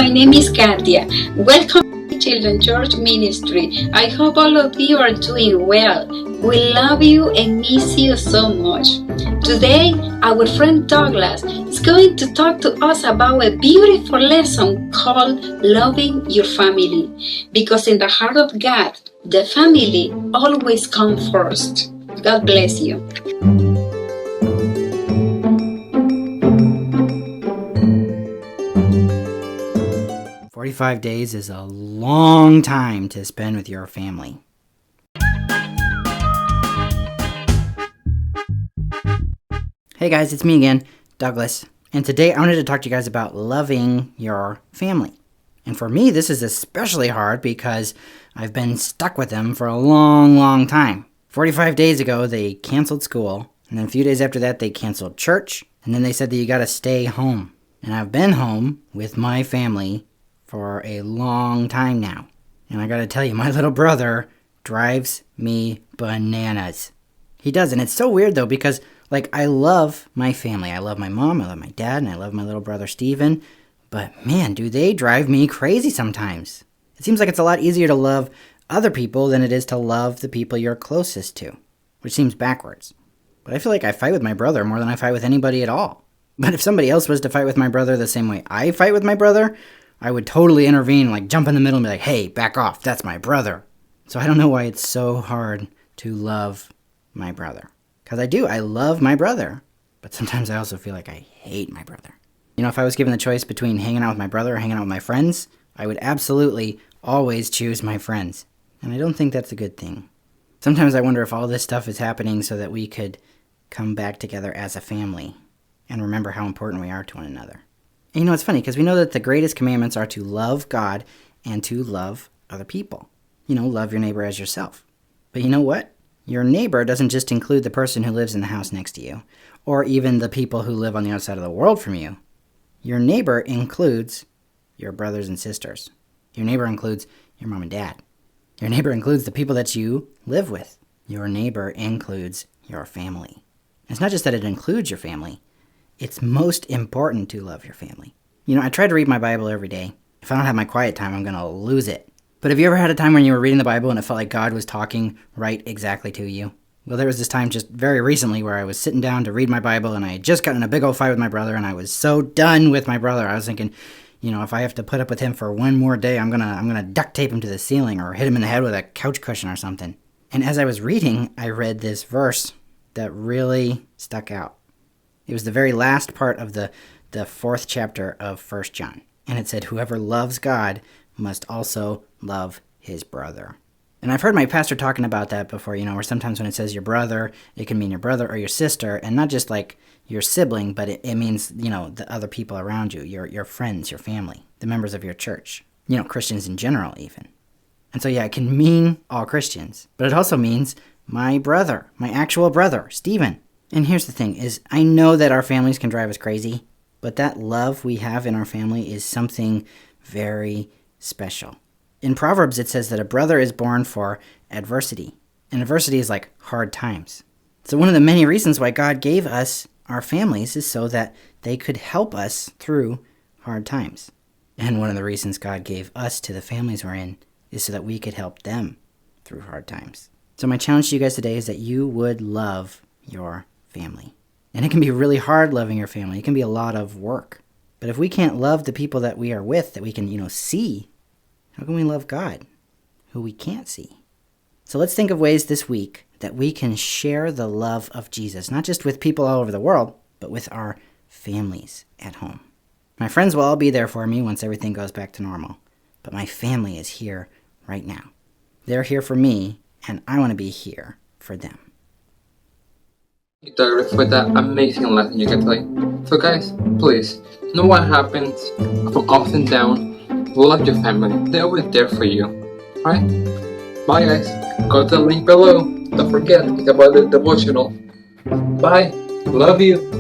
my name is Katia. Welcome to Children's Church Ministry. I hope all of you are doing well. We love you and miss you so much. Today, our friend Douglas is going to talk to us about a beautiful lesson called Loving Your Family. Because in the heart of God, the family always comes first. God bless you. "45 days is a long time to spend with your family." Hey guys, it's me again, Douglas, and today I wanted to talk to you guys about loving your family. And for me, this is especially hard because I've been stuck with them for a long time. 45 days ago, they canceled school, and then a few days after that, they canceled church, and then they said that you gotta stay home. And I've been home with my family for a long time now. And I gotta tell you, my little brother drives me bananas. He does, and it's so weird though, because I love my family. I love my mom, I love my dad, and I love my little brother Steven. But man, do they drive me crazy sometimes. It seems like it's a lot easier to love other people than it is to love the people you're closest to, which seems backwards. But I feel like I fight with my brother more than I fight with anybody at all. But if somebody else was to fight with my brother the same way I fight with my brother, I would totally intervene, jump in the middle and be like, "Hey, back off, that's my brother." So I don't know why it's so hard to love my brother. Because I do, I love my brother. But sometimes I also feel like I hate my brother. If I was given the choice between hanging out with my brother or hanging out with my friends, I would absolutely always choose my friends. And I don't think that's a good thing. Sometimes I wonder if all this stuff is happening so that we could come back together as a family and remember how important we are to one another. And it's funny because we know that the greatest commandments are to love God and to love other people. Love your neighbor as yourself. But you know what? Your neighbor doesn't just include the person who lives in the house next to you, or even the people who live on the other side of the world from you. Your neighbor includes your brothers and sisters. Your neighbor includes your mom and dad. Your neighbor includes the people that you live with. Your neighbor includes your family. It's not just that it includes your family. It's most important to love your family. I try to read my Bible every day. If I don't have my quiet time, I'm going to lose it. But have you ever had a time when you were reading the Bible and it felt like God was talking right exactly to you? Well, there was this time just very recently where I was sitting down to read my Bible and I had just gotten in a big old fight with my brother and I was so done with my brother. I was thinking, if I have to put up with him for one more day, I'm gonna duct tape him to the ceiling or hit him in the head with a couch cushion or something. And as I was reading, I read this verse that really stuck out. It was the very last part of the 4th chapter of 1 John. And it said, "Whoever loves God must also love his brother." And I've heard my pastor talking about that before, where sometimes when it says your brother, it can mean your brother or your sister, and not just your sibling, but it means, the other people around you, your friends, your family, the members of your church, Christians in general even. And so yeah, it can mean all Christians, but it also means my brother, my actual brother, Steven. And here's the thing, is I know that our families can drive us crazy, but that love we have in our family is something very special. In Proverbs, it says that a brother is born for adversity. And adversity is like hard times. So one of the many reasons why God gave us our families is so that they could help us through hard times. And one of the reasons God gave us to the families we're in is so that we could help them through hard times. So my challenge to you guys today is that you would love your family. And it can be really hard loving your family. It can be a lot of work. But if we can't love the people that we are with, that we can, see, how can we love God, who we can't see? So let's think of ways this week that we can share the love of Jesus, not just with people all over the world, but with our families at home. My friends will all be there for me once everything goes back to normal, but my family is here right now. They're here for me, and I want to be here for them. Douglas, for that amazing lesson you get today. So guys, please, know what happens from ups and downs. Love your family. They're always there for you. Alright? Bye guys. Go to the link below. Don't forget, it's about the devotional. Bye. Love you.